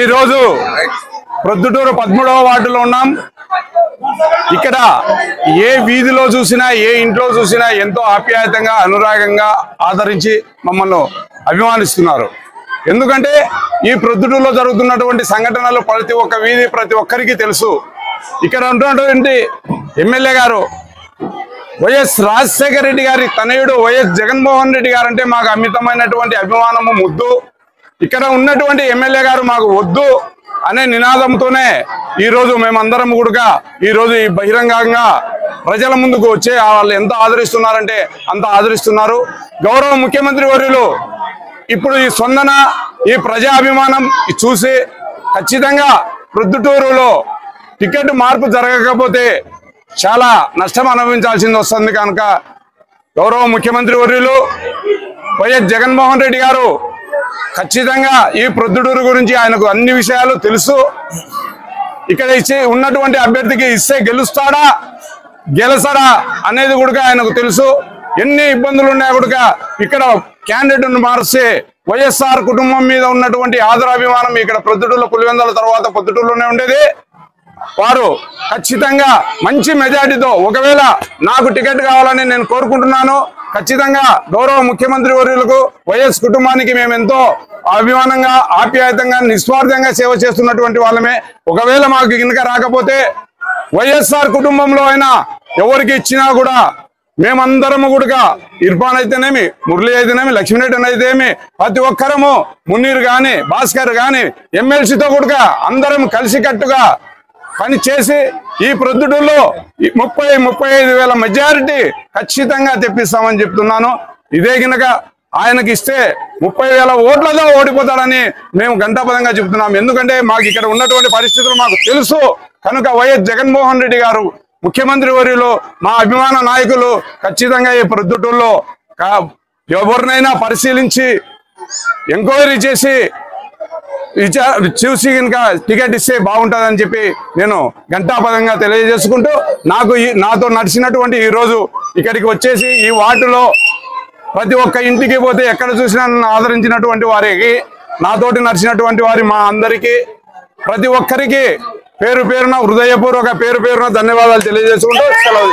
ఈరోజు ప్రొద్దుటూరు 13వ వార్డులో ఉన్నాం. ఇక్కడ ఏ వీధిలో చూసినా ఏ ఇంట్లో చూసినా ఎంతో ఆప్యాయతంగా అనురాగంగా ఆదరించి మమ్మల్ని అభిమానిస్తున్నారు. ఎందుకంటే ఈ ప్రొద్దుటూరులో జరుగుతున్నటువంటి సంఘటనలు ప్రతి ఒక్క వీధి ప్రతి ఒక్కరికి తెలుసు. ఇక్కడ ఉన్నటువంటి ఎమ్మెల్యే గారు వైఎస్ రాజశేఖర రెడ్డి గారి తనయుడు వైఎస్ జగన్మోహన్ రెడ్డి గారు అంటే మాకు అమితమైనటువంటి అభిమానము, ముద్దు. ఇక్కడ ఉన్నటువంటి ఎమ్మెల్యే గారు మాకు వద్దు అనే నినాదంతోనే ఈరోజు మేమందరం కూడా ఈరోజు ఈ బహిరంగంగా ప్రజల ముందుకు వచ్చే వాళ్ళు ఎంత ఆదరిస్తున్నారంటే అంత ఆదరిస్తున్నారు. గౌరవ ముఖ్యమంత్రి వర్యులు ఇప్పుడు ఈ స్పందన, ఈ ప్రజాభిమానం చూసి ఖచ్చితంగా ప్రొద్దుటూరులో టికెట్ మార్పు జరగకపోతే చాలా నష్టం అనుభవించాల్సింది వస్తుంది. కనుక గౌరవ ముఖ్యమంత్రి వర్యులు వైఎస్ జగన్మోహన్ రెడ్డి గారు ఖచ్చితంగా ఈ ప్రొద్దుటూరు గురించి ఆయనకు అన్ని విషయాలు తెలుసు. ఇక్కడ ఉన్నటువంటి అభ్యర్థికి ఇస్తే గెలుస్తాడా గెలసడా అనేది కూడా ఆయనకు తెలుసు. ఎన్ని ఇబ్బందులు ఉన్నా కూడా ఇక్కడ క్యాండిడేట్ను మార్చి వైఎస్ఆర్ కుటుంబం మీద ఉన్నటువంటి ఆదరాభిమానం ఇక్కడ ప్రొద్దుటూరులో పులివెందుల తర్వాత ప్రొద్దుటూరులోనే ఉండేది. వారు ఖచ్చితంగా మంచి మెజార్టీతో, ఒకవేళ నాకు టికెట్ కావాలని నేను కోరుకుంటున్నాను. ఖచ్చితంగా గౌరవ ముఖ్యమంత్రి వర్యులకు వైఎస్ కుటుంబానికి మేము ఎంతో అభిమానంగా ఆప్యాయతంగా నిస్వార్థంగా సేవ చేస్తున్నటువంటి వాళ్ళమే. ఒకవేళ మాకు గినక రాకపోతే వైఎస్ఆర్ కుటుంబంలో అయినా ఎవరికి ఇచ్చినా కూడా మేమందరము కూడా ఇర్ఫాన్ అయితేనేమి, మురళి అయితేనేమి, లక్ష్మీరెడ్డి అయితేనేమి ప్రతి ఒక్కరము, మున్నీర్ గాని భాస్కర్ గాని ఎమ్మెల్సీతో కూడా అందరం కలిసికట్టుగా పని చేసి ఈ ప్రొద్దుటూరులో 30-35 వేల మెజారిటీ ఖచ్చితంగా తెప్పిస్తామని చెప్తున్నాను. ఇదే గినక ఆయనకి ఇస్తే 30,000 ఓట్లతో ఓడిపోతాడని మేము ఘంటాపదంగా చెప్తున్నాం. ఎందుకంటే మాకు ఇక్కడ ఉన్నటువంటి పరిస్థితులు మాకు తెలుసు. కనుక వైఎస్ జగన్మోహన్ రెడ్డి గారు ముఖ్యమంత్రి వర్యులు, మా అభిమాన నాయకులు ఖచ్చితంగా ఈ ప్రొద్దుటూరులో ఎవరినైనా పరిశీలించి ఎంక్వైరీ చేసి చూసి కనుక టికెట్ ఇస్తే బాగుంటుందని చెప్పి నేను ఘంటాపదంగా తెలియజేసుకుంటూ, నాతో నడిచినటువంటి ఈరోజు ఇక్కడికి వచ్చేసి ఈ వార్డులో ప్రతి ఒక్క ఇంటికి పోతే ఎక్కడ చూసినా నన్ను ఆదరించినటువంటి వారికి, నాతోటి నడిచినటువంటి వారి మా అందరికీ ప్రతి ఒక్కరికి పేరు పేరున హృదయపూర్వక పేరు పేరున ధన్యవాదాలు తెలియజేసుకుంటూ సెలవు.